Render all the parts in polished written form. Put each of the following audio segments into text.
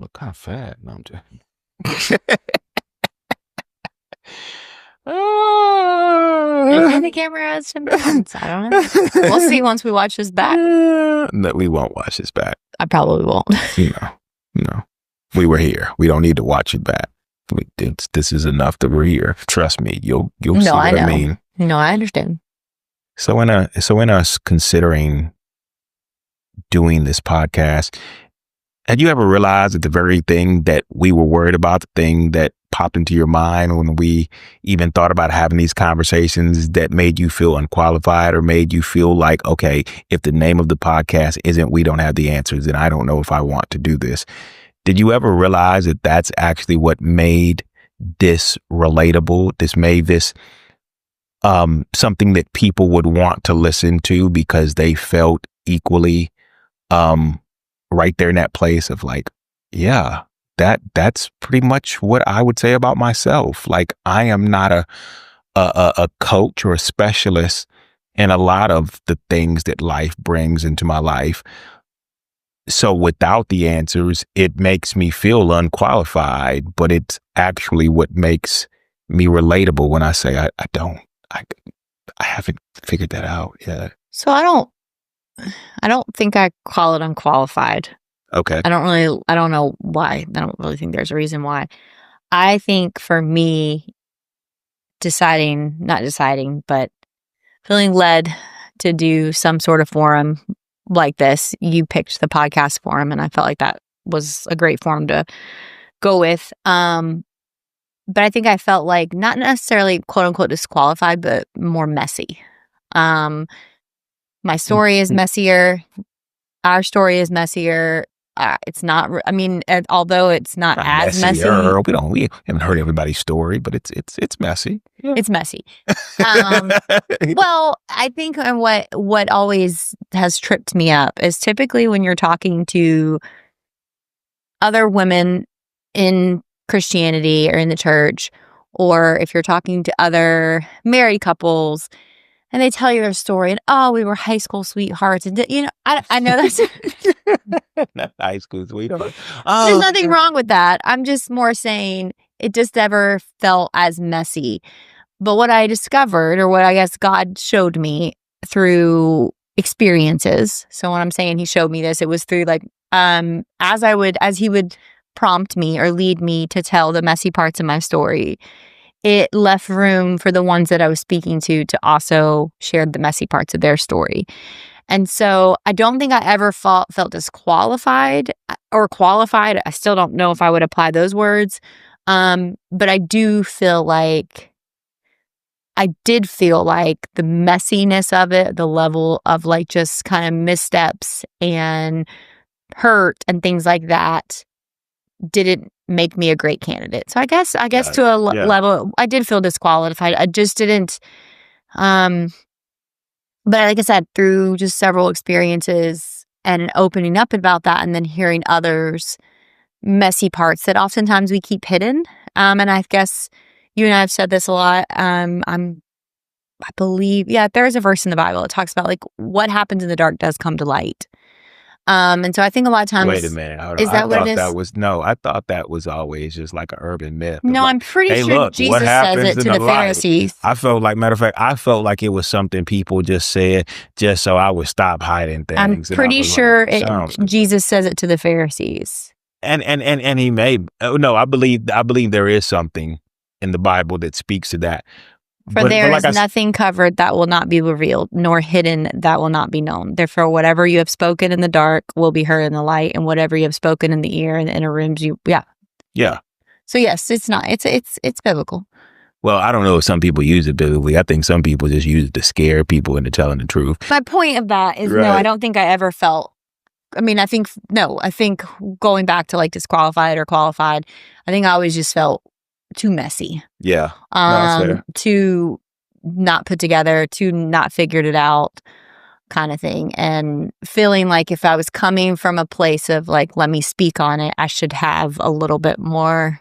look kind of fat. No, I'm just. Maybe the camera has some pounds. I don't know. We'll see once we watch this back. No, we won't watch this back. I probably won't. No. We were here. We don't need to watch it back. This is enough that we're here. Trust me. You'll see what I mean. No, I understand. So in us considering doing this podcast, had you ever realized that the very thing that we were worried about, the thing that popped into your mind when we even thought about having these conversations, that made you feel unqualified or made you feel like, okay, if the name of the podcast isn't "We Don't Have the Answers," then I don't know if I want to do this. Did you ever realize that that's actually what made this relatable? This made this something that people would want to listen to because they felt equally right there in that place of like, yeah, that's pretty much what I would say about myself. Like, I am not a coach or a specialist in a lot of the things that life brings into my life. So without the answers, it makes me feel unqualified, but it's actually what makes me relatable when I say I haven't figured that out yet. So I don't think I call it unqualified. Okay. I don't know why. I don't really think there's a reason why. I think for me, not deciding, but feeling led to do some sort of forum like this, you picked the podcast forum, and I felt like that was a great forum to go with. But I think I felt like not necessarily quote unquote disqualified, but more messy. My story is messier. Our story is messier. It's not. I mean, although it's not as messy. We haven't heard everybody's story, but it's messy. Yeah. It's messy. Well, I think what always has tripped me up is typically when you're talking to other women in Christianity or in the church, or if you're talking to other married couples, and they tell you their story, and we were high school sweethearts, and I know that's not high school sweethearts. There's nothing wrong with that. I'm just more saying it just never felt as messy. But what I discovered, or what I guess God showed me through experiences. So when I'm saying He showed me this, it was through like as He would prompt me or lead me to tell the messy parts of my story, it left room for the ones that I was speaking to also share the messy parts of their story. And so I don't think I ever felt disqualified or qualified. I still don't know if I would apply those words. But I did feel like the messiness of it, the level of like just kind of missteps and hurt and things like that didn't make me a great candidate. So I guess to a level, I did feel disqualified. I just didn't, but like I said, through just several experiences and opening up about that, and then hearing others' messy parts that oftentimes we keep hidden. And I guess you and I have said this a lot. I believe, there is a verse in the Bible that talks about like what happens in the dark does come to light. And so I think a lot of times. Wait a minute. Is that what it is? I thought that was always just like an urban myth. No, like, I'm pretty sure Jesus says it to the Pharisees. I felt like it was something people just said just so I would stop hiding things. I'm pretty sure Jesus says it to the Pharisees. And He may. No, I believe there is something in the Bible that speaks to that. For there is nothing covered that will not be revealed, nor hidden that will not be known. Therefore, whatever you have spoken in the dark will be heard in the light, and whatever you have spoken in the ear in the inner rooms, Yeah. So yes, it's not. It's biblical. Well, I don't know if some people use it biblically. I think some people just use it to scare people into telling the truth. My point of that is no, I don't think I ever felt. I mean, I think going back to like disqualified or qualified, I think I always just felt too messy. Yeah. To not put together, to not figured it out kind of thing. And feeling like if I was coming from a place of like, let me speak on it, I should have a little bit more,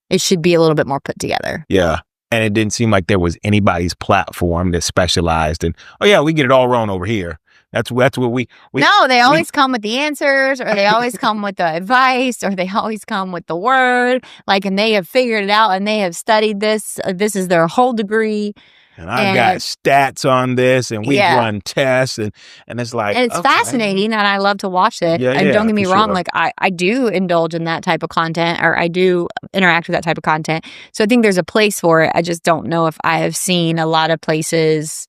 it should be a little bit more put together. Yeah. And it didn't seem like there was anybody's platform that specialized in, we get it all wrong over here. That's what we No, they always come with the answers, or they always come with the advice, or they always come with the word. Like, and they have figured it out, and they have studied this. This is their whole degree. and I got stats on this, and we run tests, and it's like, and it's fascinating, and I love to watch it. Yeah, and don't get me wrong, sure. like I do indulge in that type of content, or I do interact with that type of content. So I think there's a place for it. I just don't know if I have seen a lot of places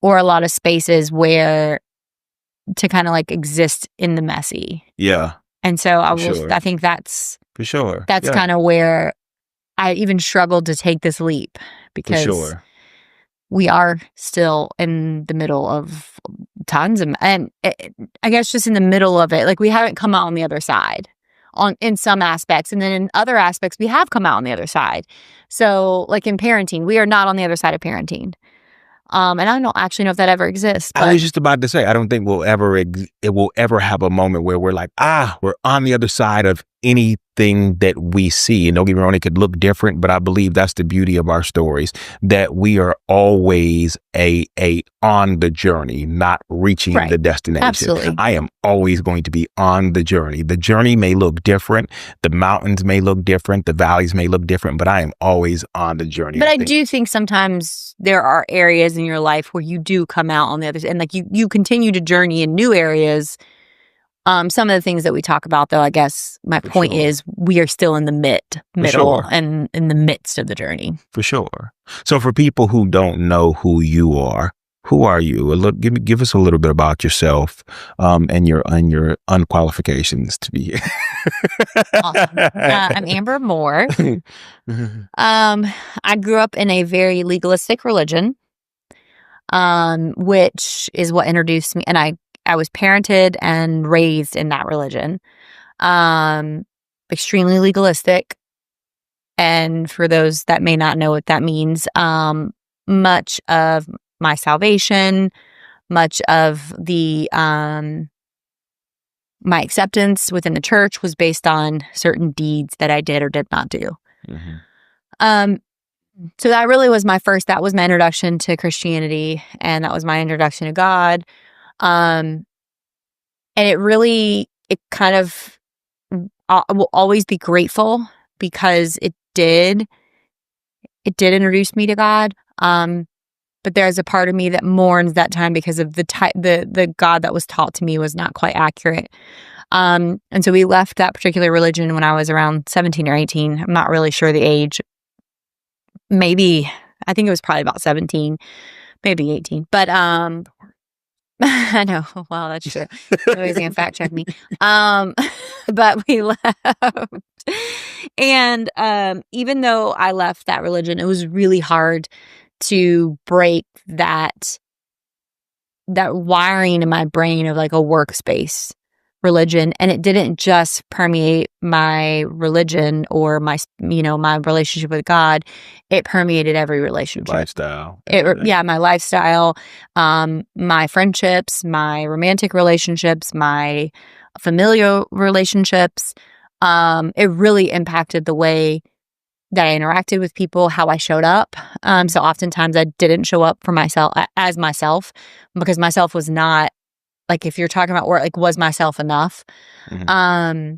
or a lot of spaces where to kind of like exist in the messy. Yeah. And so I think that's for sure. That's kind of where I even struggled to take this leap, because we are still in the middle of tons of, and I guess just in the middle of it, like we haven't come out on the other side in some aspects. And then in other aspects, we have come out on the other side. So like in parenting, we are not on the other side of parenting. And I don't actually know if that ever exists. I was just about to say, I don't think it will ever have a moment where we're like, we're on the other side of anything that we see. And don't get me wrong, it could look different, but I believe that's the beauty of our stories, that we are always on the journey, not reaching the destination. Absolutely. I am always going to be on the journey. The journey may look different. The mountains may look different. The valleys may look different, but I am always on the journey. But I do think sometimes there are areas in your life where you do come out on the other side, and like you continue to journey in new areas. Some of the things that we talk about, though, I guess my point is we are still in the middle and in the midst of the journey. For sure. So for people who don't know who you are, who are you? Give us a little bit about yourself, and your unqualifications to be here. Awesome. I'm Amber Moore. I grew up in a very legalistic religion, which is what introduced me, and I was parented and raised in that religion. Extremely legalistic. And for those that may not know what that means, much of my salvation, much of the my acceptance within the church was based on certain deeds that I did or did not do. Mm-hmm. So that really was that was my introduction to Christianity, and that was my introduction to God. And it kind of, I will always be grateful because it did introduce me to God. But there's a part of me that mourns that time because of the God that was taught to me was not quite accurate. And so we left that particular religion when I was around 17 or 18. I'm not really sure the age. Maybe, I think it was probably about 17, maybe 18. But I know. Wow, that's true. Nobody's gonna fact check me. But we left. And even though I left that religion, it was really hard to break that wiring in my brain of like a workspace religion. And it didn't just permeate my religion or my relationship with God. It permeated every relationship. Lifestyle. My lifestyle, my friendships, my romantic relationships, my familial relationships. It really impacted the way that I interacted with people, how I showed up. So oftentimes I didn't show up for myself as myself, because myself was not, like, if you're talking about work, like, was myself enough? Mm-hmm.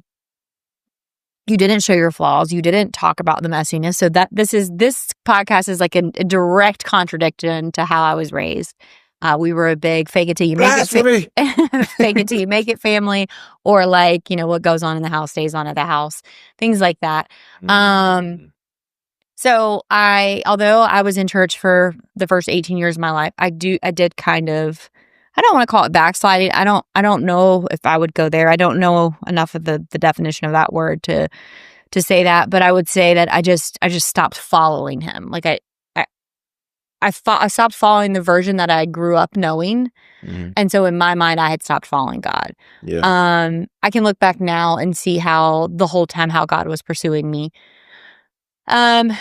You didn't show your flaws. You didn't talk about the messiness. So this podcast is like a direct contradiction to how I was raised. We were a big fake it till you make it, fake it till you make it family, or like, what goes on in the house stays on at the house, things like that. Mm-hmm. So although I was in church for the first 18 years of my life, I did kind of, I don't want to call it backsliding. I don't know if I would go there. I don't know enough of the definition of that word to say that, but I would say that I just stopped following him. Like I stopped following the version that I grew up knowing. Mm-hmm. And so in my mind, I had stopped following God. Yeah. I can look back now and see how the whole time how God was pursuing me. And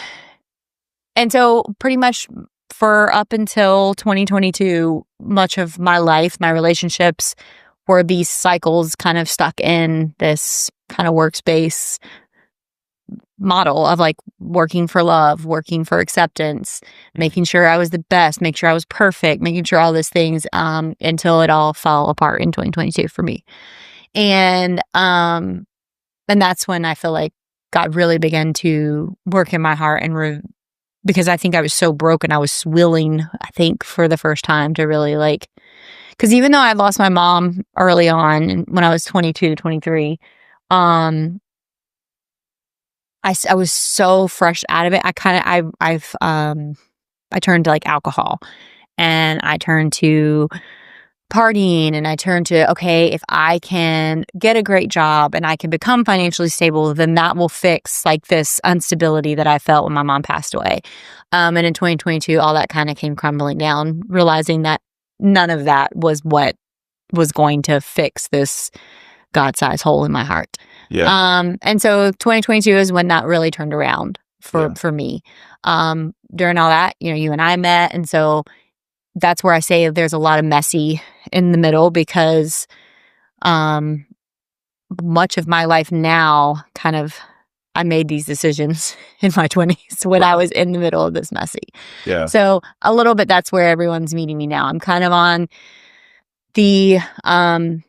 so pretty much for up until 2022, much of my life, my relationships were these cycles kind of stuck in this kind of workspace model of like working for love, working for acceptance, making sure I was the best, make sure I was perfect, making sure all these things, until it all fell apart in 2022 for me. And that's when I feel like God really began to work in my heart and because I think I was so broken, I was willing, I think, for the first time to really like, because even though I lost my mom early on when I was 22 to 23, I was so fresh out of it. I turned to like alcohol, and I turned to partying, and I turned to, okay, if I can get a great job and I can become financially stable, then that will fix like this instability that I felt when my mom passed away. And in 2022, all that kind of came crumbling down, realizing that none of that was what was going to fix this God-sized hole in my heart. Yeah. And so 2022 is when that really turned around for me. During all that, you and I met, and so that's where I say there's a lot of messy in the middle, because much of my life now kind of, I made these decisions in my 20s when I was in the middle of this messy. Yeah. So a little bit, that's where everyone's meeting me now. I'm kind of on the, I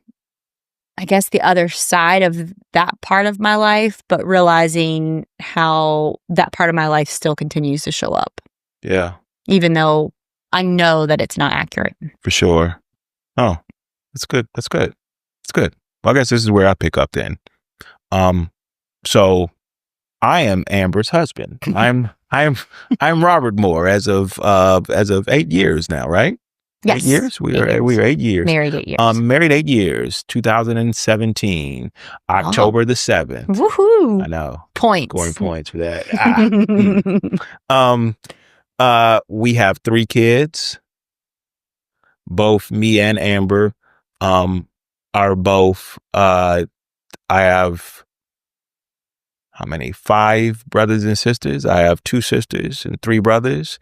guess, the other side of that part of my life, but realizing how that part of my life still continues to show up. Yeah. Even though I know that it's not accurate. For sure. Oh, that's good. That's good. It's good. Well, I guess this is where I pick up then. So I am Amber's husband. I'm Robert Moore as of 8 years now, right? Yes. 8 years? We are 8 years. Married 8 years. Married 8 years, 2017, October the 7th. Woohoo. I know. Points. Scoring points for that. We have 3 kids. Both me and Amber are both, I have, how many? 5 brothers and sisters. I have 2 sisters and 3 brothers.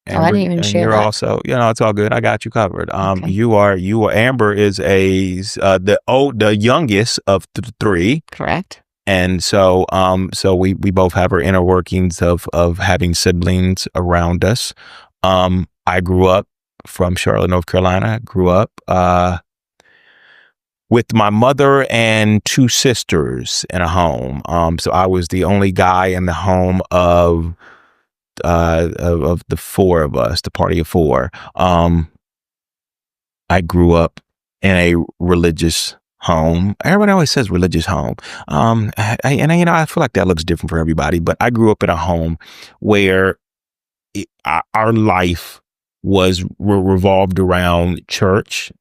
Amber, I didn't even share you're that. also, it's all good. I got you covered. Okay. You are Amber is the youngest of the 3. Correct. And so we both have our inner workings of having siblings around us. I grew up from Charlotte, North Carolina. I grew up with my mother and 2 sisters in a home. So I was the only guy in the home of the 4 of us, the party of 4. I grew up in a religious home. Everybody always says religious home. I feel like that looks different for everybody, but I grew up in a home where our life was revolved around church,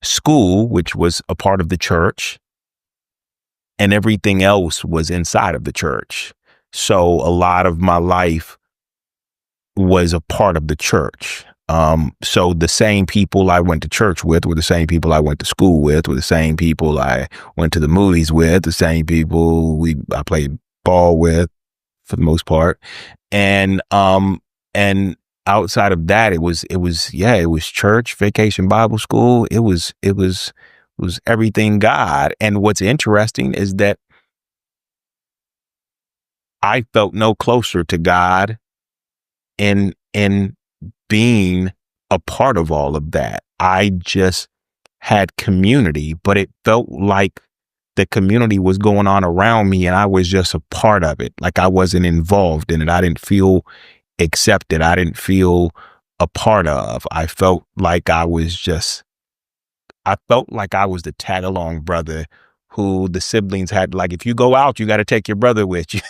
school, which was a part of the church, and everything else was inside of the church. So a lot of my life was a part of the church. So the same people I went to church with were the same people I went to school with, were the same people I went to the movies with, the same people I played ball with for the most part. And outside of that, it was church, vacation Bible school. It was everything God. And what's interesting is that I felt no closer to God in being a part of all of that. I just had community, but it felt like the community was going on around me and I was just a part of it. Like I wasn't involved in it. I didn't feel accepted. I didn't feel a part of. I felt like I was the tag along brother who the siblings had, like, if you go out, you got to take your brother with you.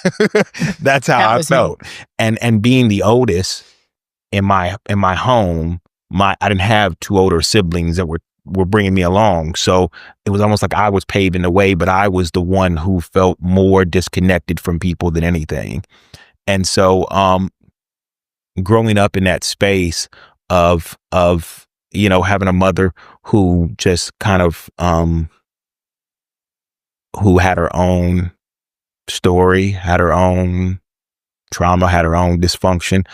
That's how I felt. And being the oldest in my home, I didn't have 2 older siblings that were bringing me along. So it was almost like I was paving the way, but I was the one who felt more disconnected from people than anything. And so, growing up in that space of having a mother who just kind of, who had her own story, had her own trauma, had her own dysfunction.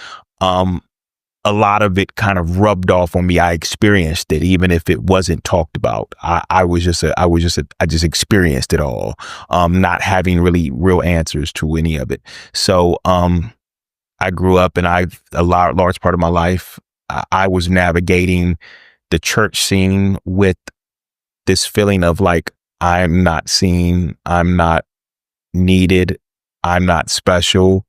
a lot of it kind of rubbed off on me. I experienced it, even if it wasn't talked about. I just experienced it all, not having really real answers to any of it. So, I grew up, and large part of my life, I was navigating the church scene with this feeling of like, I'm not seen, I'm not needed, I'm not special.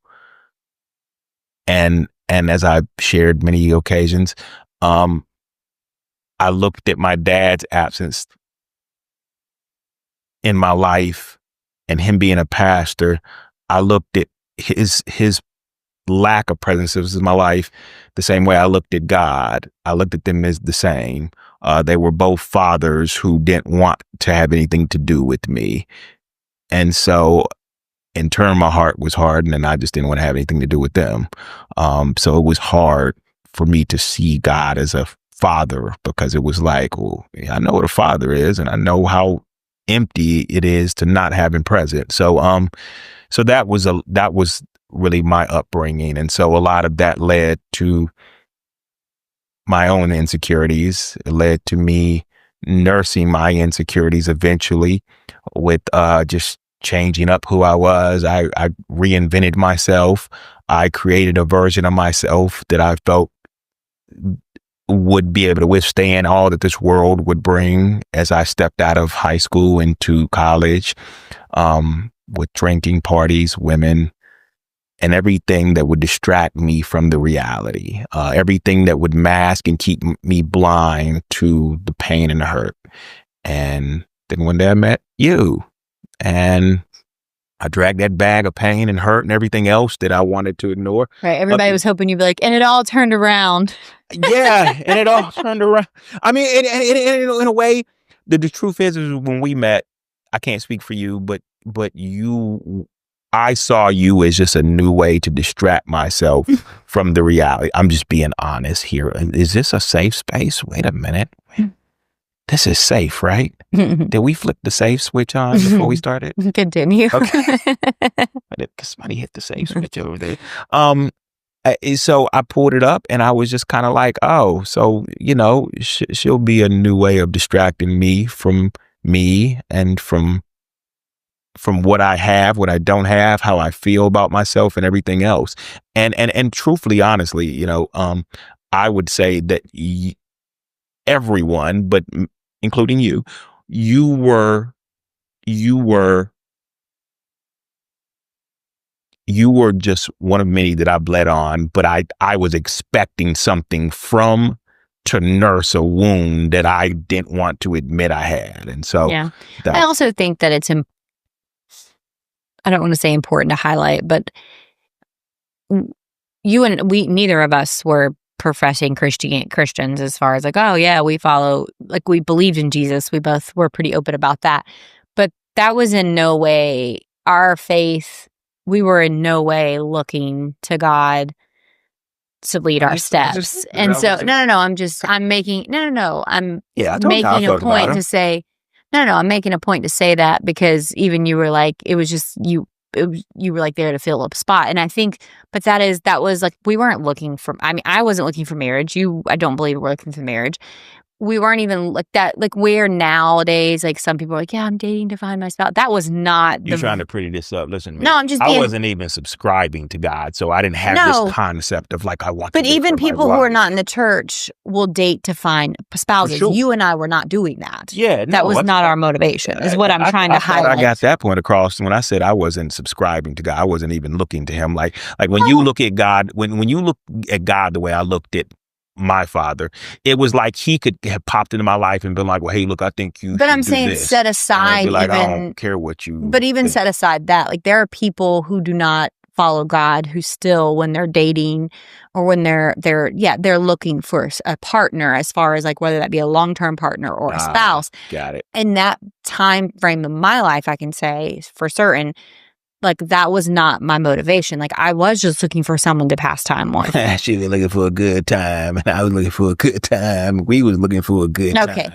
And as I've shared many occasions, I looked at my dad's absence in my life and him being a pastor. I looked at his lack of presence in my life the same way I looked at God. I looked at them as the same. They were both fathers who didn't want to have anything to do with me. And so in turn, my heart was hardened, and I just didn't want to have anything to do with them. So it was hard for me to see God as a father, because it was like, well, I know what a father is, and I know how empty it is to not have him present. So that was really my upbringing. And so a lot of that led to my own insecurities. It led to me nursing my insecurities eventually with just changing up who I was. I reinvented myself. I created a version of myself that I felt would be able to withstand all that this world would bring as I stepped out of high school into college, with drinking, parties, women, and everything that would distract me from the reality, everything that would mask and keep me blind to the pain and the hurt. And then one day I met you, and I dragged that bag of pain and hurt and everything else that I wanted to ignore. Right. Everybody was hoping you'd be like, and it all turned around. Yeah. And it all turned around. I mean, in a way, the truth is when we met, I can't speak for you, but I saw you as just a new way to distract myself from the reality. I'm just being honest here. Is this a safe space? Wait a minute. This is safe, right? Did we flip the safe switch on before we started? Continue. Okay. Somebody hit the safe switch over there. So I pulled it up, and I was just kind of like, oh, so, she'll be a new way of distracting me from me and from what I have, what I don't have, how I feel about myself and everything else. And truthfully, honestly, I would say that everyone, but including you were just one of many that I bled on, but I was expecting something to nurse a wound that I didn't want to admit I had. And so yeah. I also think that it's I don't want to say important to highlight, but you and we, neither of us were professing Christians as far as like, oh yeah, we follow, like we believed in Jesus. We both were pretty open about that. But that was in no way our faith. We were in no way looking to God to lead our steps. And so, I'm making a point to say, I'm making a point to say that because even you were like, it was just you were like there to fill up a spot. And I think, but that was like, we weren't looking for, I wasn't looking for marriage. I don't believe we're looking for marriage. We weren't even like that, like where nowadays, like some people are like, yeah, I'm dating to find my spouse. That was not. You're trying to pretty this up. Listen, man, no, I wasn't even subscribing to God. So I didn't have this concept of like, I want But even people who are not in the church will date to find spouses. Sure. You and I were not doing that. Yeah. That was not our motivation, is what I'm trying to highlight. I got that point across when I said I wasn't subscribing to God. I wasn't even looking to him. Like when you look at God, when you look at God the way I looked at my father, it was like he could have popped into my life and been like, well, hey, look, I think you. But I'm saying this. Set aside, like, I don't care what you. But even set aside that, like there are people who do not follow God who still, when they're dating or when they're looking for a partner, as far as like whether that be a long-term partner or a spouse. Got it. In that time frame of my life, I can say for certain, like that was not my motivation. Like I was just looking for someone to pass time with. She was looking for a good time, and I was looking for a good time. We was looking for a good time. Okay.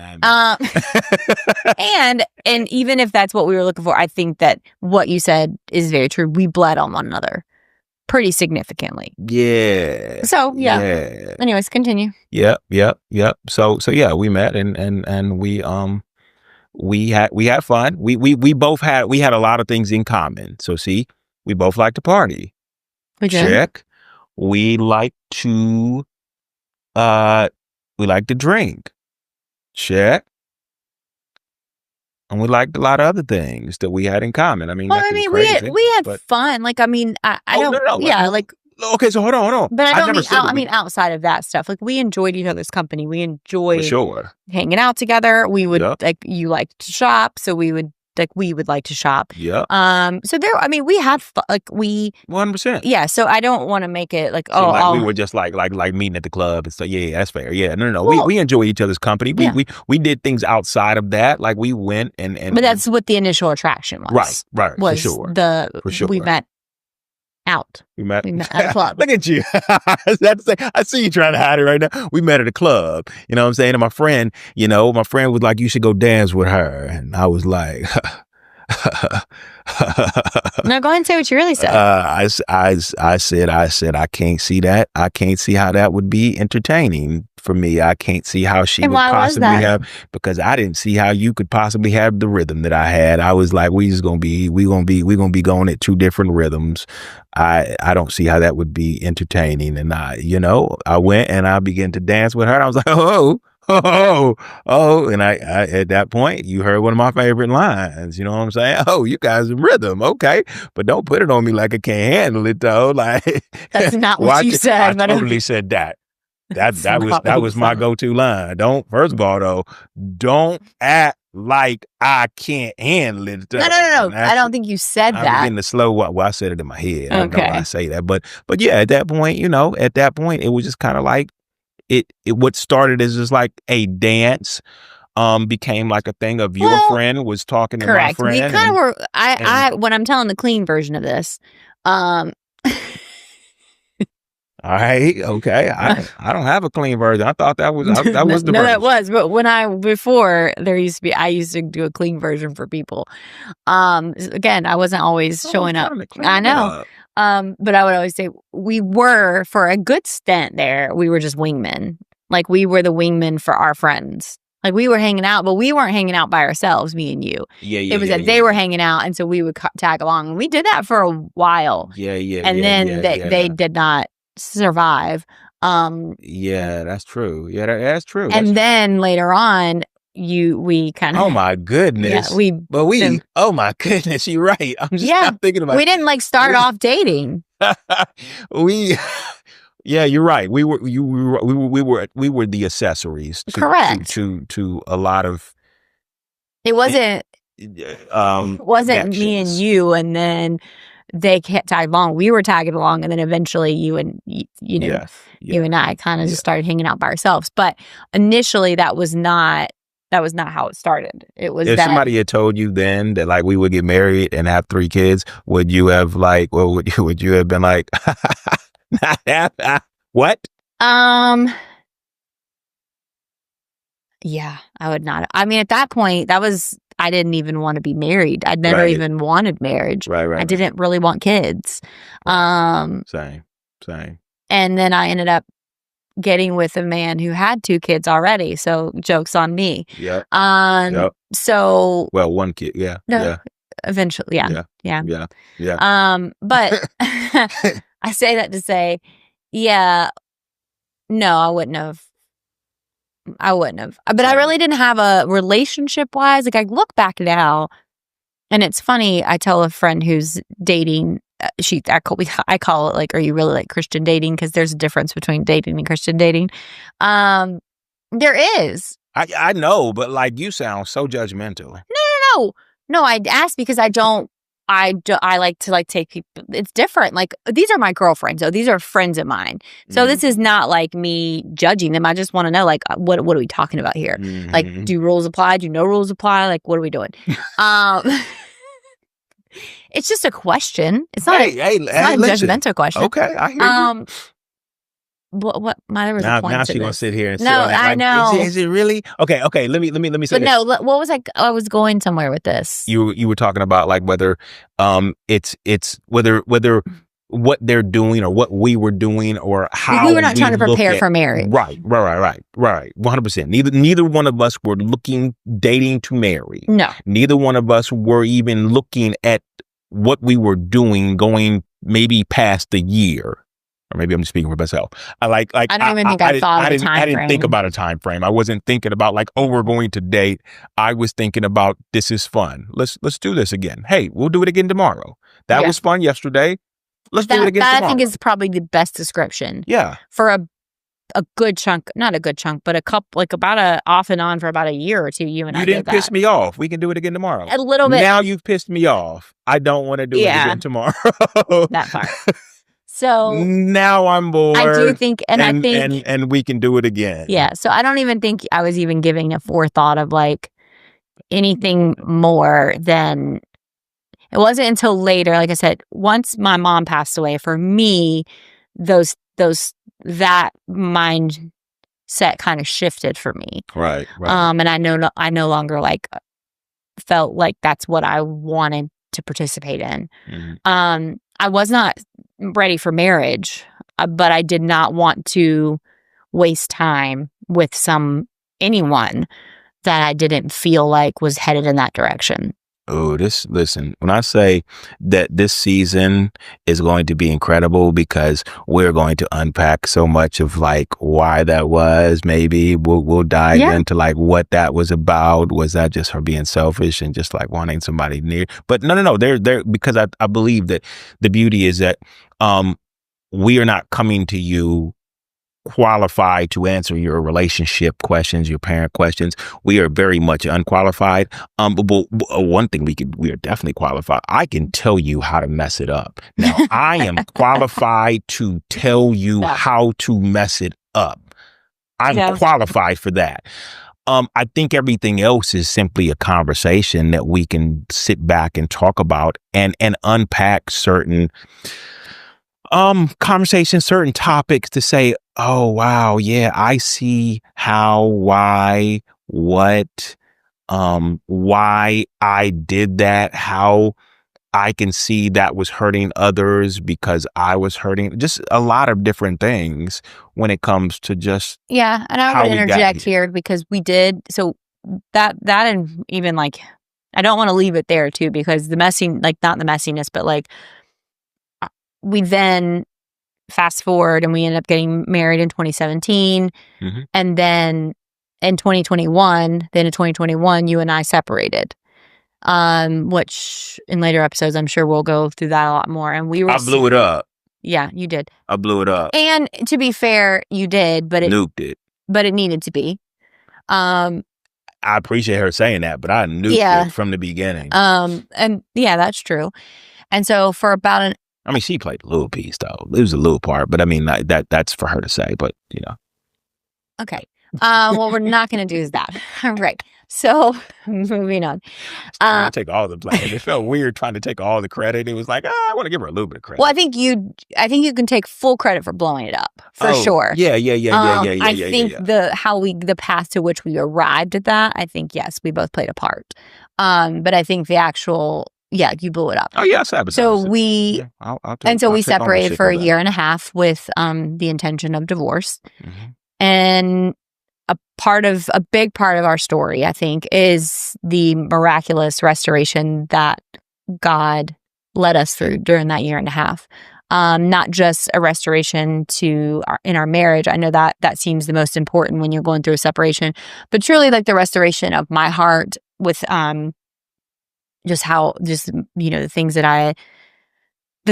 And even if that's what we were looking for, I think that what you said is very true. We bled on one another. pretty significantly. Yeah. So yeah. Anyways, continue. Yep. So yeah, we met and we had fun. We both had a lot of things in common. So see, we both like to party. We did. Check. We like to drink. Check. And we liked a lot of other things that we had in common. I mean, well, I mean, we had fun. Like, I mean, I don't. No, yeah, like. Okay, so hold on. But I don't mean outside of that stuff. Like, we enjoyed each other's company. We enjoyed hanging out together. We would like, you liked to shop, so we would like to shop. Yeah. So there, I mean, we had like we 100%. Yeah. So I don't want to make it like we were just like meeting at the club and stuff. Yeah, that's fair. Yeah, no. Well, we enjoy each other's company. We did things outside of that. Like we went and. But that's what the initial attraction was. Right. Was for sure. We met out. We met at a club. Look at you. I see you trying to hide it right now. We met at a club. You know what I'm saying? And my friend was like, you should go dance with her. And I was like, no, go ahead and say what you really said. I said, I can't see that. I can't see how that would be entertaining for me. I can't see how she would possibly have, because I didn't see how you could possibly have the rhythm that I had. I was like, we gonna be going at two different rhythms. I don't see how that would be entertaining. And I went and I began to dance with her. And I was like, oh. And I at that point, you heard one of my favorite lines. You know what I'm saying? Oh, you guys in rhythm. Okay. But don't put it on me like I can't handle it, though. Like, that's not what you said. I totally said that. That was my go-to line. First of all, though, don't act like I can't handle it. No. I don't think you said that. I'm getting the slow. Well, I said it in my head. I don't know why I say that. But yeah, at that point, it was just kind of like, it what started as just like a dance became like a thing of your friend was talking to my friend. We kind of were. I when I'm telling the clean version of this. All right, okay. I don't have a clean version. I thought that was the version. No, that was. But I used to do a clean version for people. Again, I wasn't always showing up. I know. But I would always say we were, for a good stint there, we were just wingmen. Like, we were the wingmen for our friends. Like, we were hanging out, but we weren't hanging out by ourselves, me and you. Yeah. It was that they were hanging out, and so we would tag along. And we did that for a while. Yeah. And then they did not survive. Yeah, that's true. Yeah, that's true. And then later on, we kind of. Oh my goodness. Yeah, oh my goodness, you're right. I'm just not thinking about. We didn't like start off dating. Yeah, you're right. We were the accessories. Correct. To a lot of. It wasn't. Wasn't me and you, and then they tagged along. We were tagging along, and then eventually you and you and I kind of just started hanging out by ourselves. But initially, that was not how it started. It was if somebody had told you then that like we would get married and have 3 kids, would you have like, well, would you have been like, what? Yeah, I would not. I mean, at that point, I didn't even want to be married. I'd never even wanted marriage. Right. I didn't really want kids. Same. And then I ended up getting with a man who had 2 kids already. So joke's on me. Yeah. So. Well, 1 kid. Yeah. No, yeah. Eventually. Yeah. But I say that to say, no, I wouldn't have. But I really didn't have a relationship wise. Like, I look back now, and it's funny. I tell a friend who's dating. I call it like, are you really like Christian dating? Because there's a difference between dating and Christian dating. There is. I know, but like, you sound so judgmental. No. I ask because I like to like take people. It's different. Like, these are my girlfriends. So these are friends of mine. So this is not like me judging them. I just want to know, like, what are we talking about here? Mm-hmm. Like, do rules apply? Do no rules apply? Like, what are we doing? It's just a question. It's not a judgmental question. Okay, I hear you. What? There was a point now to she's gonna this. sit here and no, I know. Is it really? Okay. Let me say. But no, what was I was going somewhere with this. You were talking about like whether it's whether what they're doing or what we were doing or how we were not trying to prepare for marriage. Right. 100%. Neither one of us were dating to marry. No. Neither one of us were even looking at what we were doing going maybe past the year. Or maybe I'm just speaking for myself. I don't even think I thought of a time frame. I didn't think about a time frame. I wasn't thinking about like, oh, we're going to date. I was thinking about, this is fun. Let's do this again. Hey, we'll do it again tomorrow. That was fun yesterday. Let's do it again tomorrow. That I think is probably the best description. Yeah. For a good chunk, not a good chunk, but a couple, like about off and on for about a year or two, you and I did that. You didn't piss me off. We can do it again tomorrow. A little bit. Now you've pissed me off. I don't want to do it again tomorrow. That part. So now I'm bored. I do think, I think, and we can do it again. Yeah. So I don't even think I was even giving a forethought of like anything more than. It wasn't until later, like I said, once my mom passed away, for me, that mindset kind of shifted for me. Right. And I no longer like felt like that's what I wanted to participate in. Mm-hmm. I was not ready for marriage, but I did not want to waste time with anyone that I didn't feel like was headed in that direction. Oh, listen, when I say that this season is going to be incredible because we're going to unpack so much of like why that was, maybe we'll dive into like what that was about. Was that just her being selfish and just like wanting somebody near? But no, they're because I believe that the beauty is that we are not coming to you qualified to answer your relationship questions, your parent questions. We are very much unqualified. But one thing we are definitely qualified. I can tell you how to mess it up. Now, I am qualified to tell you how to mess it up. I'm qualified for that. I think everything else is simply a conversation that we can sit back and talk about and unpack certain conversations, certain topics to say, oh, wow, yeah, I see how, why, what, why I did that, how I can see that was hurting others because I was hurting, just a lot of different things when it comes to just. Yeah. And I would interject here because we did. So that, and even like, I don't want to leave it there too, because the not the messiness, but like, we then fast forward and we ended up getting married in 2017. Mm-hmm. And then in 2021, you and I separated. Which in later episodes, I'm sure we'll go through that a lot more. And I blew it up. Yeah, you did. I blew it up. And to be fair, you did, but nuked it. But it needed to be. I appreciate her saying that, but I nuked it from the beginning. And yeah, that's true. And so for about I mean, she played a little piece though. It was a little part, but I mean that's for her to say. But you know. Okay. What we're not going to do is that. All right. So moving on. I take all the blame. It felt weird trying to take all the credit. It was like, I want to give her a little bit of credit. Well, I think you can take full credit for blowing it up for sure. Yeah. I think the path to which we arrived at that. I think yes, we both played a part. But I think the actual. Yeah, you blew it up. Oh, yes, I so we we separated for a year and a half with the intention of divorce. Mm-hmm. And a big part of our story, I think, is the miraculous restoration that God led us through during that year and a half. Not just a restoration in our marriage. I know that seems the most important when you're going through a separation, but truly like the restoration of my heart with the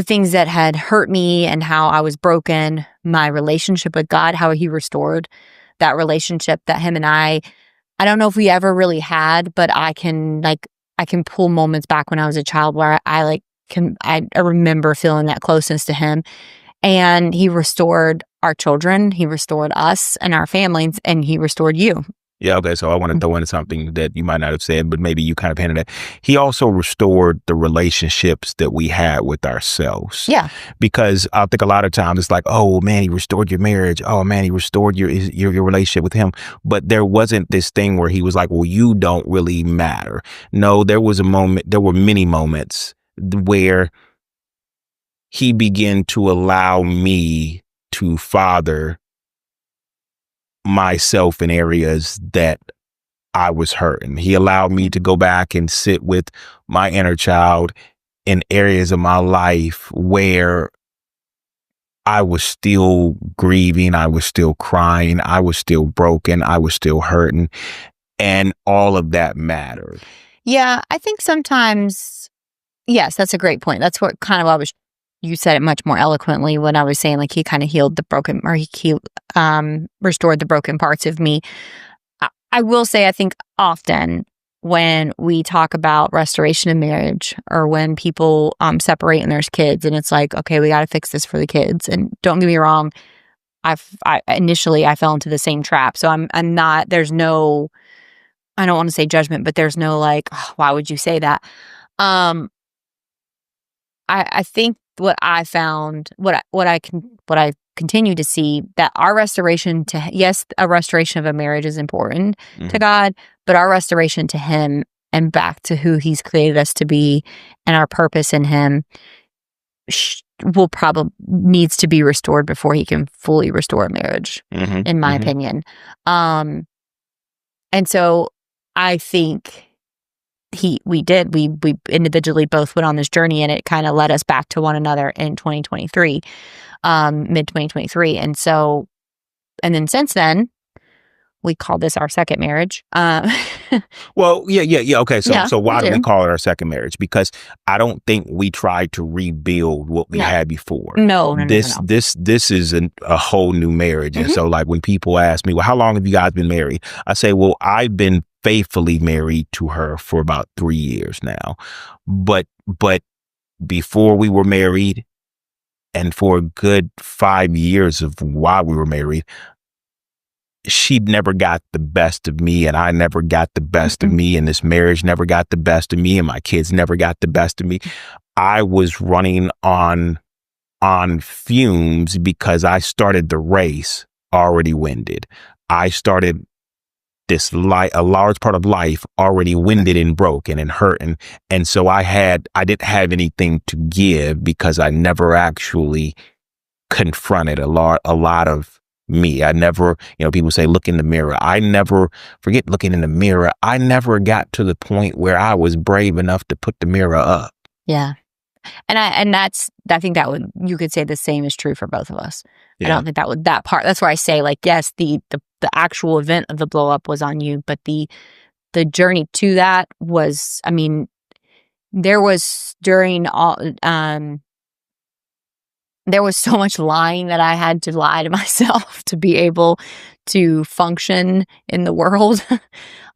things that had hurt me and how I was broken, my relationship with God, how he restored that relationship that him and I don't know if we ever really had, but I can pull moments back when I was a child where I remember feeling that closeness to him, and he restored our children, he restored us and our families, and he restored you. Yeah, okay, so I want to throw in something that you might not have said, but maybe you kind of hinted at. He also restored the relationships that we had with ourselves. Yeah. Because I think a lot of times it's like, oh man, he restored your marriage. Oh man, he restored your relationship with him. But there wasn't this thing where he was like, well, you don't really matter. No, there were many moments where he began to allow me to father myself in areas that I was hurting. He allowed me to go back and sit with my inner child in areas of my life where I was still grieving, I was still crying, I was still broken, I was still hurting, and all of that mattered. Yeah, I think sometimes, yes, that's a great point. That's what kind of I was, you said it much more eloquently when I was saying like he kind of healed the broken, or he restored the broken parts of me. I will say, I think often when we talk about restoration of marriage, or when people separate and there's kids, and it's like, okay, we got to fix this for the kids. And don't get me wrong, initially I fell into the same trap. So I'm not. There's no. I don't want to say judgment, but there's no like, oh, why would you say that? I think what I found, what I continue to see, that our restoration to, yes, a restoration of a marriage is important to God, but our restoration to Him and back to who He's created us to be and our purpose in Him will probably needs to be restored before He can fully restore a marriage, in my opinion. And so I think we individually both went on this journey, and it kind of led us back to one another in 2023, mid 2023. And so, and then since then, we call this our second marriage. Well, yeah. Okay, Yeah, so why we do we do. call it our second marriage? Because I don't think we tried to rebuild what we No. had before. No. This is a whole new marriage. And so, like, when people ask me, well, how long have you guys been married? I say, well, I've been faithfully married to her for about 3 years now. But before we were married, and for a good 5 years of while we were married, she never got the best of me, and I never got the best of me, and this marriage never got the best of me, and my kids never got the best of me. I was running on fumes because I started the race already winded. I started a large part of life already winded and broken and hurting. And so I didn't have anything to give because I never actually confronted a lot of me. I never, people say, look in the mirror. I never, forget looking in the mirror. I never got to the point where I was brave enough to put the mirror up. Yeah. I think that you could say the same is true for both of us. Yeah. I don't think that part, that's where I say, like, yes, the actual event of the blow up was on you, but the journey to that was, I mean, there was there was so much lying that I had to lie to myself to be able to function in the world,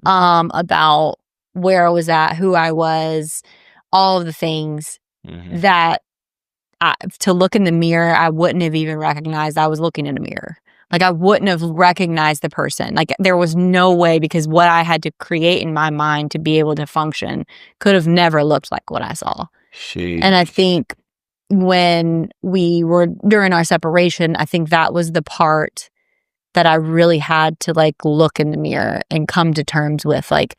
about where I was at, who I was, all of the things that to look in the mirror, I wouldn't have even recognized I was looking in a mirror. Like, I wouldn't have recognized the person. Like, there was no way, because what I had to create in my mind to be able to function could have never looked like what I saw. And I think when we were during our separation, I think that was the part that I really had to, like, look in the mirror and come to terms with, like,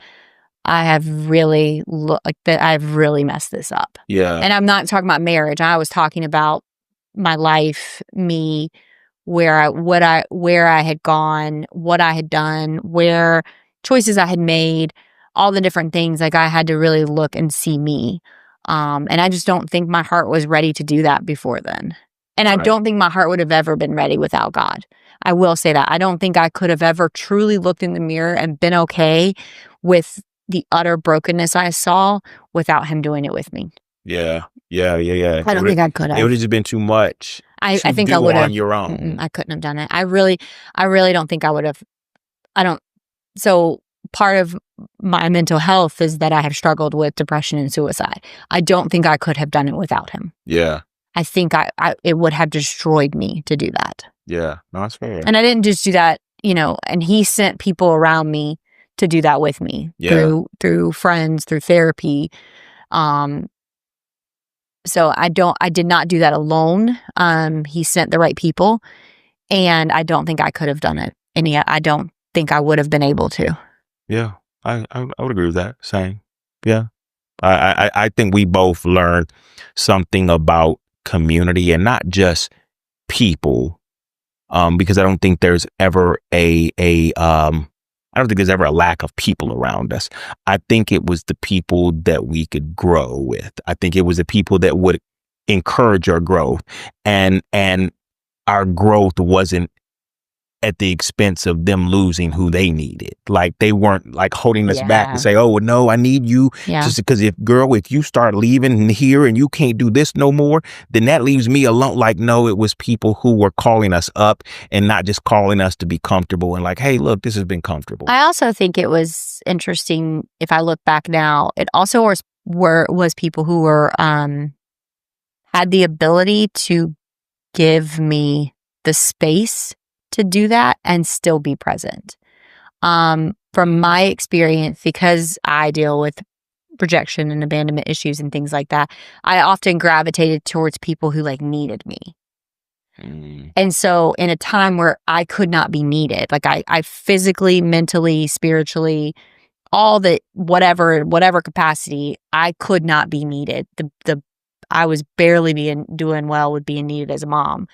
I've really messed this up. Yeah. And I'm not talking about marriage. I was talking about my life, me, where I had gone, what I had done, where choices I had made, all the different things. Like, I had to really look and see me. And I just don't think my heart was ready to do that before then. And I don't think my heart would have ever been ready without God. I will say that. I don't think I could have ever truly looked in the mirror and been okay with the utter brokenness I saw without Him doing it with me. Yeah. I don't think I could have. It would have just been too much. I think I would have on your own. I couldn't have done it. I really don't think I would have. So part of my mental health is that I have struggled with depression and suicide. I don't think I could have done it without Him. Yeah. I think it would have destroyed me to do that. Yeah. No, that's fair. And I didn't just do that, and He sent people around me to do that with me, through friends, through therapy. So I did not do that alone. He sent the right people, and I don't think I could have done it. And yet I don't think I would have been able to. Yeah, I would agree with that. Same. Yeah. I think we both learned something about community and not just people, because I don't think there's ever I don't think there's ever a lack of people around us. I think it was the people that we could grow with. I think it was the people that would encourage our growth, and our growth wasn't at the expense of them losing who they needed. Like they weren't like holding us back Yeah. to say, oh, well, no, I need you. Yeah. Just because if you start leaving here and you can't do this no more, then that leaves me alone. Like, no, it was people who were calling us up and not just calling us to be comfortable and like, hey, look, this has been comfortable. I also think it was interesting. If I look back now, it also was people who were, had the ability to give me the space to do that and still be present. From my experience, because I deal with rejection and abandonment issues and things like that, I often gravitated towards people who like needed me. And so in a time where I could not be needed, like I physically, mentally, spiritually, all the whatever capacity, I could not be needed. I was barely doing well with being needed as a mom.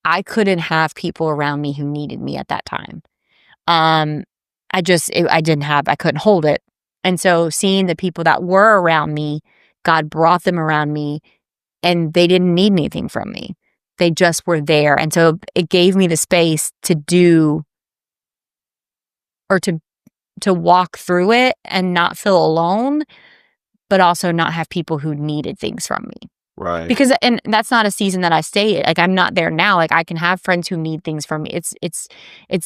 I couldn't have people around me who needed me at that time. I couldn't hold it. And so seeing the people that were around me, God brought them around me and they didn't need anything from me. They just were there. And so it gave me the space to do or to walk through it and not feel alone, but also not have people who needed things from me. Right. Because, and that's not a season that I stay in. Like, I'm not there now. Like, I can have friends who need things from me. It's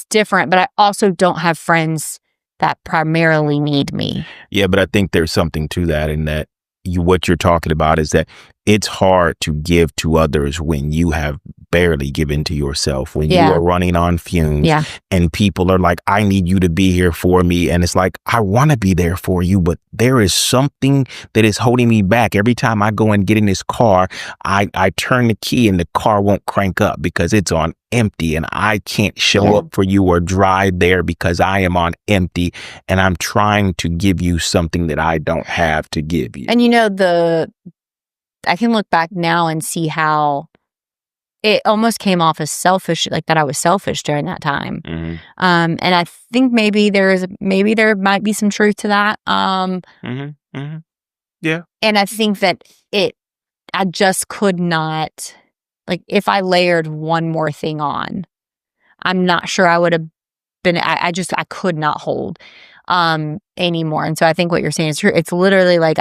different, but I also don't have friends that primarily need me. Yeah, but I think there's something to that in that what you're talking about is that it's hard to give to others when you have barely given to yourself, when you are running on fumes and people are like, I need you to be here for me. And it's like, I want to be there for you, but there is something that is holding me back. Every time I go and get in this car, I turn the key and the car won't crank up because it's on empty and I can't show up for you or drive there because I am on empty and I'm trying to give you something that I don't have to give you. And you know, I can look back now and see how it almost came off as selfish, like that I was selfish during that time. And I think maybe there might be some truth to that. Yeah. And I think that I just could not, like, if I layered one more thing on, I'm not sure I would have been, I could not hold anymore. And so I think what you're saying is true. It's literally like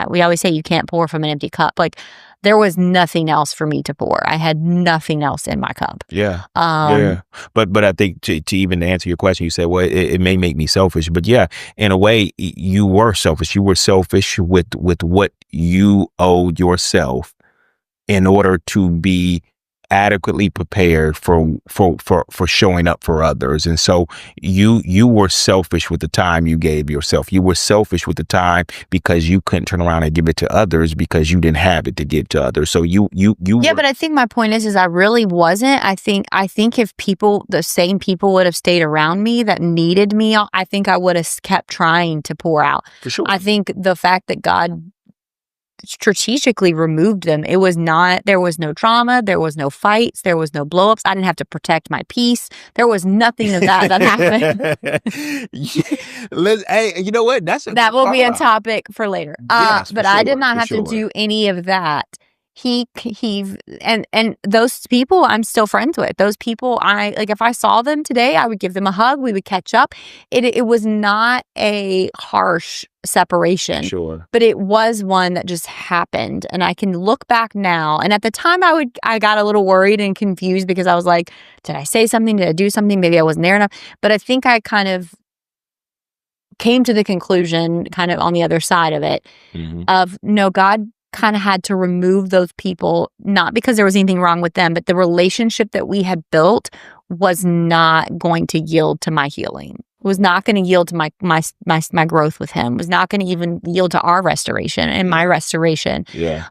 we always say you can't pour from an empty cup. Like, there was nothing else for me to pour. I had nothing else in my cup. Yeah. But I think to even answer your question, you said, well, it may make me selfish, but yeah, in a way you were selfish. You were selfish with what you owed yourself in order to be adequately prepared for showing up for others. And so you were selfish with the time you gave yourself. You were selfish with the time because you couldn't turn around and give it to others because you didn't have it to give to others. So you but I think my point is I really wasn't. I think if the same people would have stayed around me that needed me, I think I would have kept trying to pour out. For sure. I think the fact that God strategically removed them, there was no drama, there was no fights, there was no blowups. I didn't have to protect my peace. There was nothing of that happened. Hey, you know what? That will be a topic for later. Yes, but sure, I did not have to do any of that. And those people I'm still friends with. Those people if I saw them today, I would give them a hug. We would catch up. It was not a harsh separation. Sure. But it was one that just happened. And I can look back now. And at the time I got a little worried and confused because I was like, did I say something? Did I do something? Maybe I wasn't there enough. But I think I kind of came to the conclusion, kind of on the other side of it, of no, God kind of had to remove those people, not because there was anything wrong with them, but the relationship that we had built was not going to yield to my healing. Was not going to yield to my growth with him. Was not going to even yield to our restoration and my restoration. Yeah.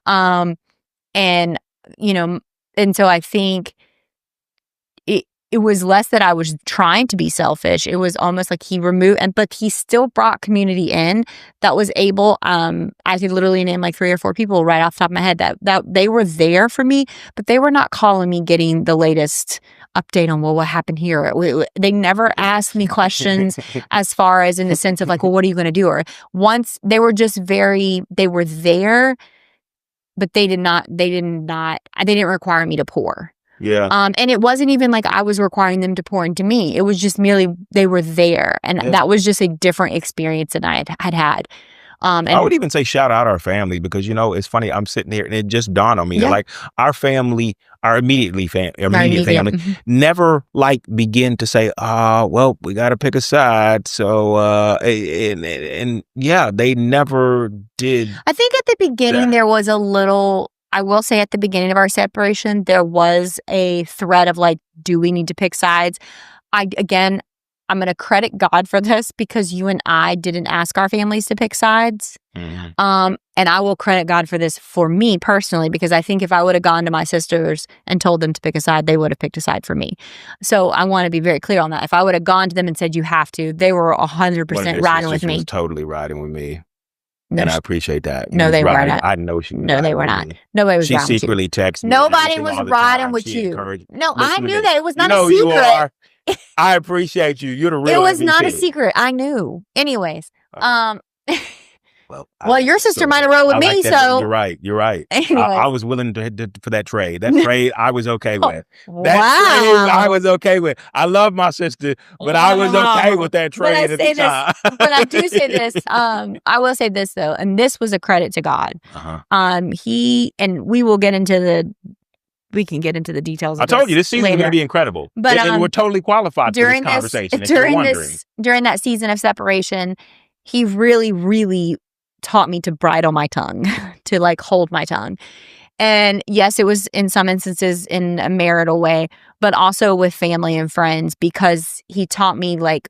And so I think it was less that I was trying to be selfish. It was almost like he removed, but he still brought community in that was able, I could literally name like 3 or 4 people right off the top of my head that they were there for me, but they were not calling me getting the latest update on, well, what happened here. They never asked me questions as far as in the sense of like, well, what are you going to do? Or once they were just they were there, but they didn't require me to pour. Yeah. And it wasn't even like I was requiring them to pour into me. It was just merely they were there. And that was just a different experience than I had. And I would even say shout out our family because, it's funny. I'm sitting here and it just dawned on me that like our family, our immediate family never like begin to say, well, we got to pick a side. So, and yeah, they never did. I think at the beginning there was a little, I will say at the beginning of our separation, there was a thread of like, do we need to pick sides? I'm going to credit God for this because you and I didn't ask our families to pick sides. Mm-hmm. And I will credit God for this for me personally, because I think if I would have gone to my sisters and told them to pick a side, they would have picked a side for me. So I want to be very clear on that. If I would have gone to them and said, you have to, they were 100% riding with me. Was totally riding with me. No, and I appreciate that. No, they were not. I know she was. No, they were not. Nobody was riding with you. She secretly texted me. Nobody was riding with you. No, I knew that. It was not a secret. You are. I appreciate you. You're the real It was MVP. not a secret. I knew. Anyways, Well, your sister might have rode with me, so you're right. Anyway. I was willing for that trade. That trade I was okay with. Wow. That trade I was okay with. I love my sister, but I was okay with that trade at the time. But I do say this. I will say this though, and this was a credit to God. He and we will get into we can get into the details. I told you this season is going to be incredible, but we're totally qualified for this conversation. During that season of separation, he really, really taught me to bridle my tongue, to like hold my tongue. And yes, it was in some instances in a marital way, but also with family and friends, because he taught me like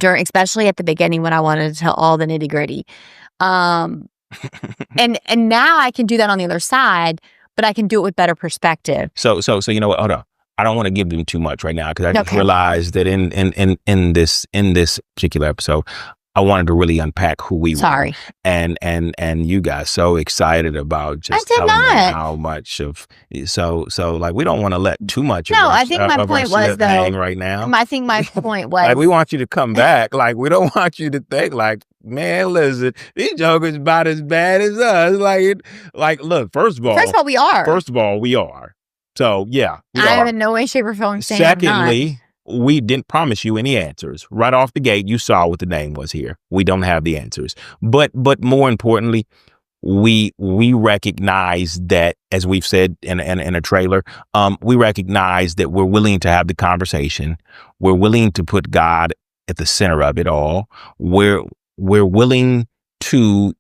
especially at the beginning when I wanted to tell all the nitty gritty. And now I can do that on the other side, but I can do it with better perspective. So you know what? Hold on. I don't want to give them too much right now because I just realized that in this particular episode, I wanted to really unpack who we were. And you guys so excited about just telling them how much of so like we don't want to let too much. No, I think my point was though. Hang right now. I think my point was like we want you to come back. Like we don't want you to think like, man, listen, these jokers about as bad as us. Like look, first of all, we are. First of all, we are. So yeah, I am in no way, shape, or form saying Secondly, we didn't promise you any answers. Right off the gate, you saw what the name was here. We don't have the answers. But more importantly, we recognize that, as we've said in a trailer, we recognize that we're willing to have the conversation. We're willing to put God at the center of it all. We're willing to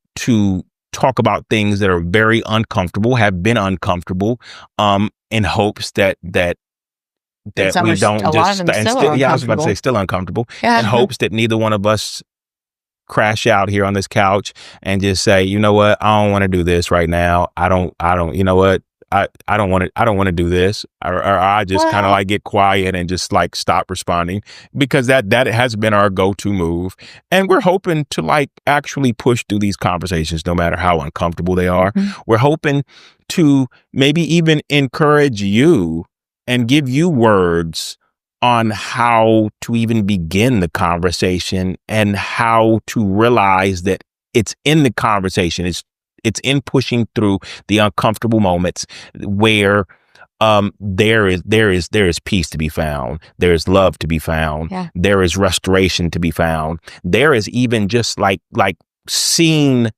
talk about things that are very uncomfortable, have been uncomfortable, in hopes that we don't just I was about to say still uncomfortable in hopes that neither one of us crash out here on this couch and just say, you know what, I don't want to do this right now. I don't you know what, I don't want to do this, or I just kind of like get quiet and just like stop responding, because that has been our go-to move, and we're hoping to like actually push through these conversations no matter how uncomfortable they are. We're hoping to maybe even encourage you and give you words on how to even begin the conversation and how to realize that it's in the conversation. It's in pushing through the uncomfortable moments where there is peace to be found. There is love to be found. Yeah. There is restoration to be found. There is even just like seeing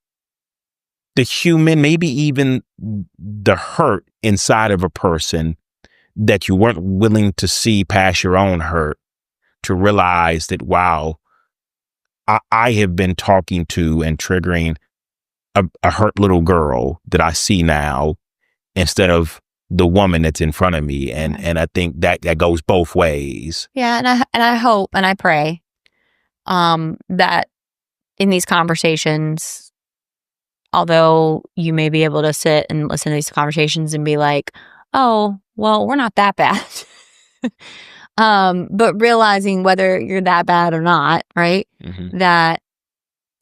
the human, maybe even the hurt inside of a person that you weren't willing to see past your own hurt, to realize that, wow, I have been talking to and triggering a hurt little girl that I see now instead of the woman that's in front of me. And I think that goes both ways. Yeah. And I hope and I pray that in these conversations, although you may be able to sit and listen to these conversations and be like, oh, well, we're not that bad. But realizing whether you're that bad or not, right? That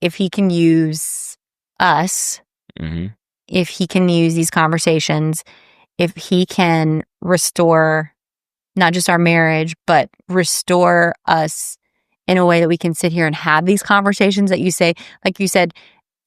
if he can use us, if he can use these conversations, if he can restore not just our marriage, but restore us in a way that we can sit here and have these conversations that you say, like you said,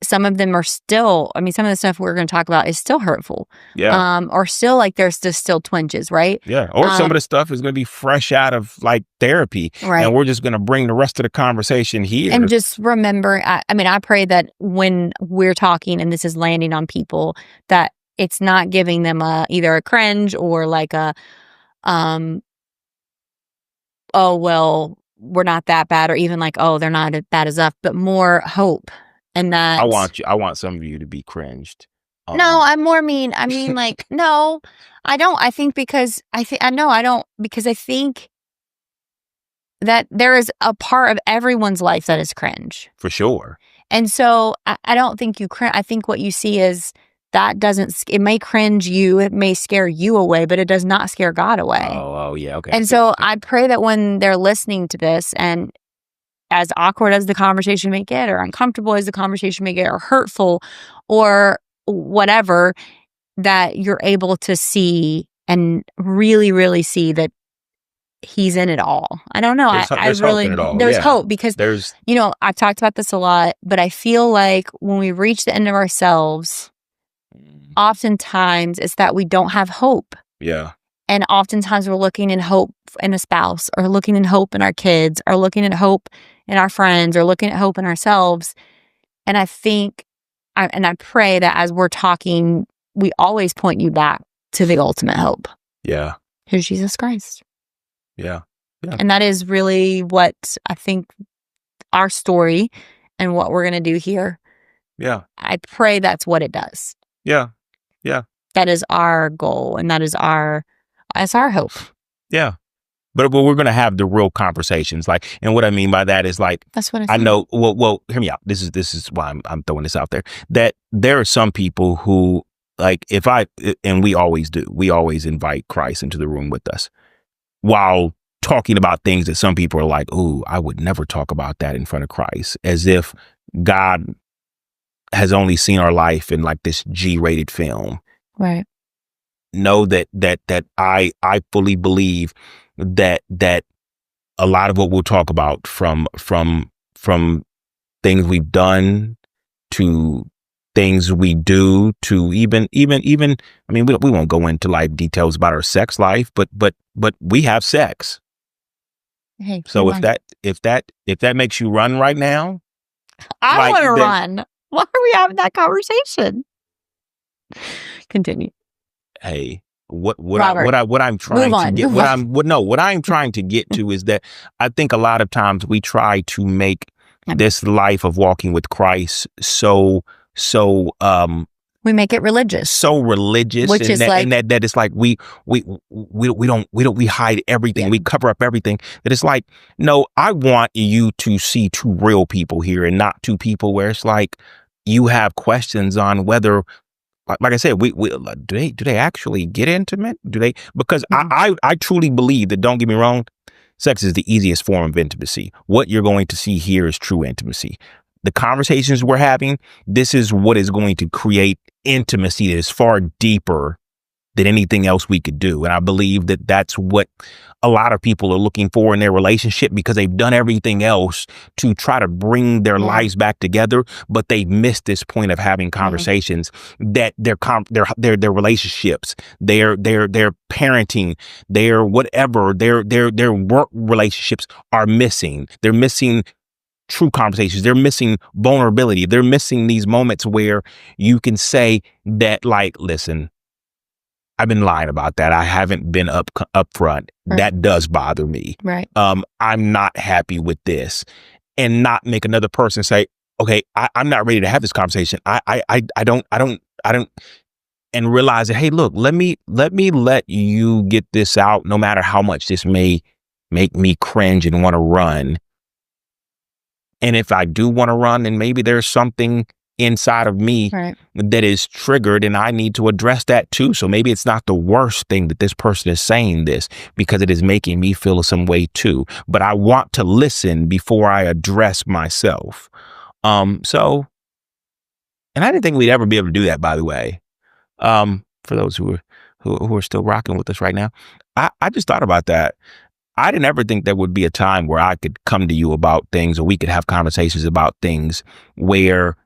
some of them are still, I mean, some of the stuff we're going to talk about is still hurtful. Yeah. Or still like there's just still twinges, right? Yeah. Or some of the stuff is going to be fresh out of like therapy. Right. And we're just going to bring the rest of the conversation here. And just remember, I mean, I pray that when we're talking and this is landing on people, that it's not giving them either a cringe or like a, oh, well, we're not that bad, or even like, oh, they're not as bad as us, but more hope. And that I want some of you to be cringed. No, I mean like, no, I don't. I think because I think that there is a part of everyone's life that is cringe. For sure. And so I don't think you cringe. I think what you see is that it may cringe you, it may scare you away, but it does not scare God away. Oh, yeah, okay. And so I pray that when they're listening to this, and as awkward as the conversation may get, or uncomfortable as the conversation may get, or hurtful, or whatever, that you're able to see and really, really see that he's in it all. I don't know. There's hope in it all. There's hope because there's, I've talked about this a lot, but I feel like when we reach the end of ourselves, oftentimes it's that we don't have hope. Yeah. And oftentimes we're looking in hope in a spouse, or looking in hope in our kids, or looking at hope in our friends, or looking at hope in ourselves. And I think, I pray that as we're talking, we always point you back to the ultimate hope. Yeah. Who's Jesus Christ. Yeah. Yeah. And that is really what I think our story and what we're going to do here. Yeah. I pray that's what it does. Yeah. Yeah. That is our goal, and that's our hope. Yeah. But we're going to have the real conversations. Like, and what I mean by that is like, that's what I know. Well, hear me out. This is why I'm throwing this out there, that there are some people who, like, and we always do, we always invite Christ into the room with us while talking about things that some people are like, ooh, I would never talk about that in front of Christ, as if God has only seen our life in like this G-rated film. Right. Know that I fully believe that a lot of what we'll talk about, from things we've done to things we do to even I mean, we won't go into like details about our sex life, but we have sex. Hey, so if that makes you run right now, I want to run. Why are we having that conversation? Continue. Hey, what I'm trying to get to is that I think a lot of times we try to make this life of walking with Christ so we make it religious. So religious, which is like that it's like we hide everything, we cover up everything. That it's like, no, I want you to see two real people here, and not two people where it's like you have questions on whether, like I said, we do they actually get intimate? Do they? Because I truly believe that, don't get me wrong, sex is the easiest form of intimacy. What you're going to see here is true intimacy. The conversations we're having, this is what is going to create intimacy that is far deeper than anything else we could do. And I believe that that's what a lot of people are looking for in their relationship, because they've done everything else to try to bring their lives back together, but they've missed this point of having conversations that their relationships, their parenting, their whatever, their work relationships are missing. They're missing true conversations. They're missing vulnerability. They're missing these moments where you can say that, like, listen, I've been lying about that. I haven't been upfront. Right. That does bother me. Right. I'm not happy with this, and not make another person say, okay, I'm not ready to have this conversation. I don't, and realize that, hey, look, let me let you get this out, no matter how much this may make me cringe and want to run. And if I do want to run, then maybe there's something inside of me Right. that is triggered, and I need to address that too. So maybe it's not the worst thing that this person is saying this, because it is making me feel some way too. But I want to listen before I address myself. So, and I didn't think we'd ever be able to do that, by the way. For those who are still rocking with us right now, I just thought about that. I didn't ever think there would be a time where I could come to you about things, or we could have conversations about things where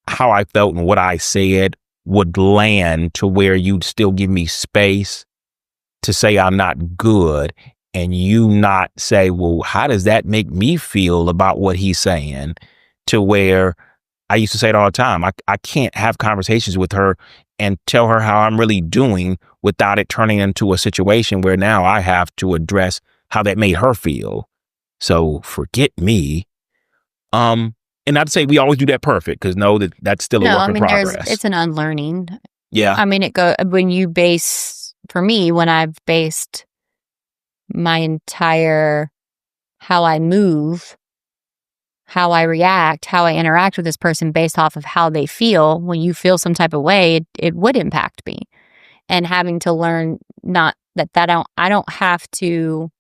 how I felt and what I said would land to where you'd still give me space to say I'm not good, and you not say, well, how does that make me feel about what he's saying? To where I used to say it all the time. I can't have conversations with her and tell her how I'm really doing without it turning into a situation where now I have to address how that made her feel. So forget me. And not to say we always do that perfect, because that's still a work in progress. It's an unlearning. Yeah. I mean, when I've based my entire how I move, how I react, how I interact with this person based off of how they feel. When you feel some type of way, it would impact me. And having to learn not that I don't have to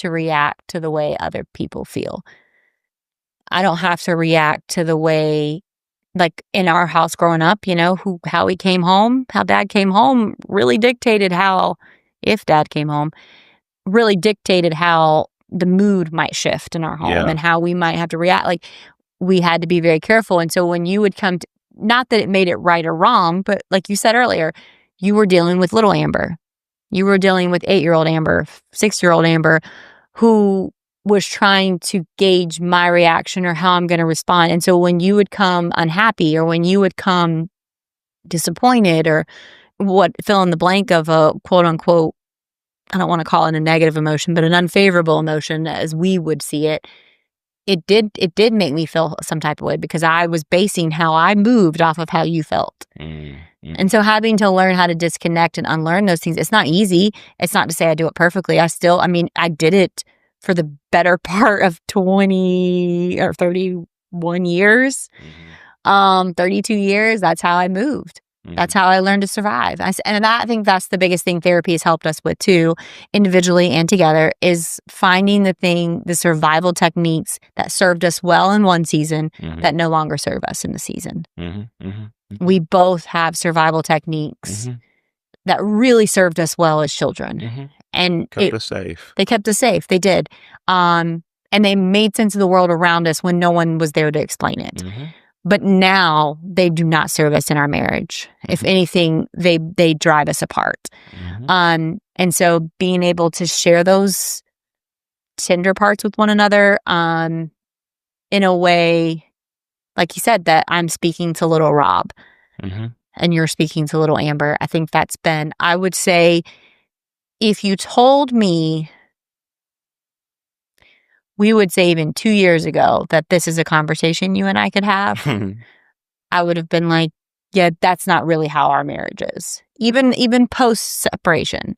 react to the way other people feel. I don't have to react to the way, like in our house growing up, how he came home, how dad came home really dictated if dad came home, really dictated how the mood might shift in our home and how we might have to react. Like, we had to be very careful. And so when you would come to, not that it made it right or wrong, but like you said earlier, you were dealing with little Amber. You were dealing with 8-year-old Amber, 6-year-old Amber, who was trying to gauge my reaction or how I'm going to respond. And so when you would come unhappy, or when you would come disappointed, or fill in the blank of a quote unquote, I don't want to call it a negative emotion, but an unfavorable emotion as we would see it, it did make me feel some type of way, because I was basing how I moved off of how you felt. And so having to learn how to disconnect and unlearn those things, it's not easy. It's not to say I do it perfectly. I did it for the better part of 20 or 31 years, 32 years. That's how I moved. That's how I learned to survive. I think that's the biggest thing therapy has helped us with too, individually and together, is finding the survival techniques that served us well in one season that no longer serve us in the season. We both have survival techniques that really served us well as children. And kept us safe. They kept us safe. They did. And they made sense of the world around us when no one was there to explain it. But now they do not serve us in our marriage. If anything, they drive us apart. And so being able to share those tender parts with one another in a way, like you said, that I'm speaking to little Rob and you're speaking to little Amber. I think that's been, I would say, if you told me, we would say even 2 years ago, that this is a conversation you and I could have, I would have been like, yeah, that's not really how our marriage is. Even post-separation.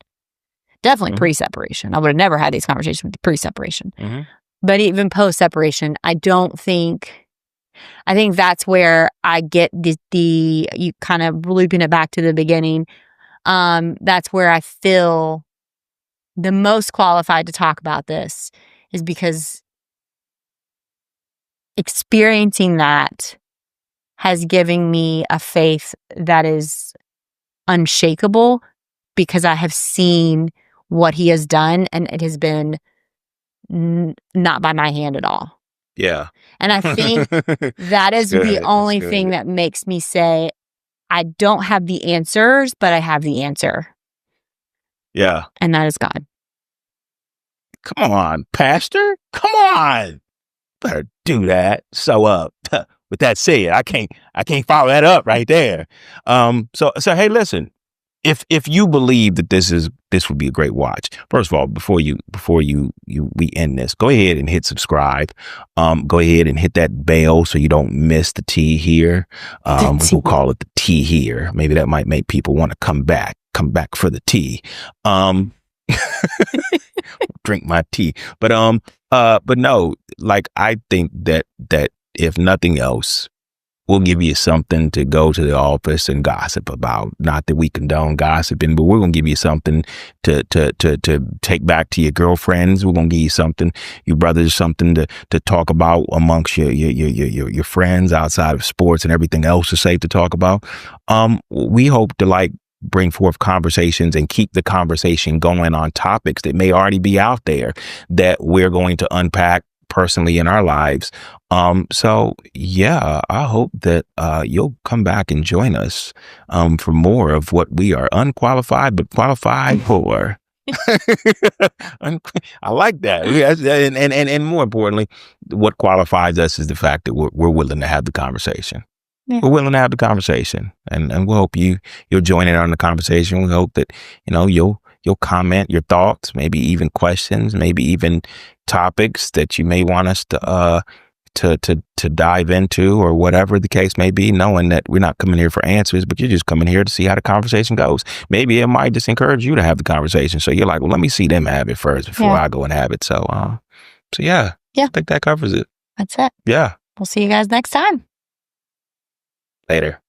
Definitely pre-separation. I would have never had these conversations with pre-separation. But even post-separation, I think that's where I get you kind of looping it back to the beginning. That's where I feel the most qualified to talk about this, is because experiencing that has given me a faith that is unshakable, because I have seen what he has done, and it has been not by my hand at all. Yeah. And I think that is the only thing that makes me say, I don't have the answers, but I have the answer. Yeah. And that is God. Come on, Pastor. Come on. Better do that. So with that said, I can't follow that up right there. So hey, listen. If you believe that this would be a great watch, first of all, before we end this, go ahead and hit subscribe. Go ahead and hit that bell so you don't miss the tea here. We'll call it the tea here. Maybe that might make people want to come back for the tea. Drink my tea. But no, like, I think that if nothing else, we'll give you something to go to the office and gossip about. Not that we condone gossiping, but we're going to give you something to take back to your girlfriends. We're going to give you something, your brothers, something to talk about amongst your friends outside of sports and everything else is safe to talk about. We hope to like bring forth conversations and keep the conversation going on topics that may already be out there that we're going to unpack personally in our lives. So yeah, I hope that you'll come back and join us for more of what we are unqualified but qualified for. I like that. Yes, and more importantly, what qualifies us is the fact that we're willing to have the conversation. Yeah. We're willing to have the conversation, and we hope you'll join in on the conversation. We hope that you'll comment your thoughts, maybe even questions, maybe even topics that you may want us to dive into, or whatever the case may be, knowing that we're not coming here for answers, but you're just coming here to see how the conversation goes. Maybe it might just encourage you to have the conversation. So you're like, well, let me see them have it first before I go and have it. So yeah, I think that covers it. That's it. Yeah. We'll see you guys next time. Later.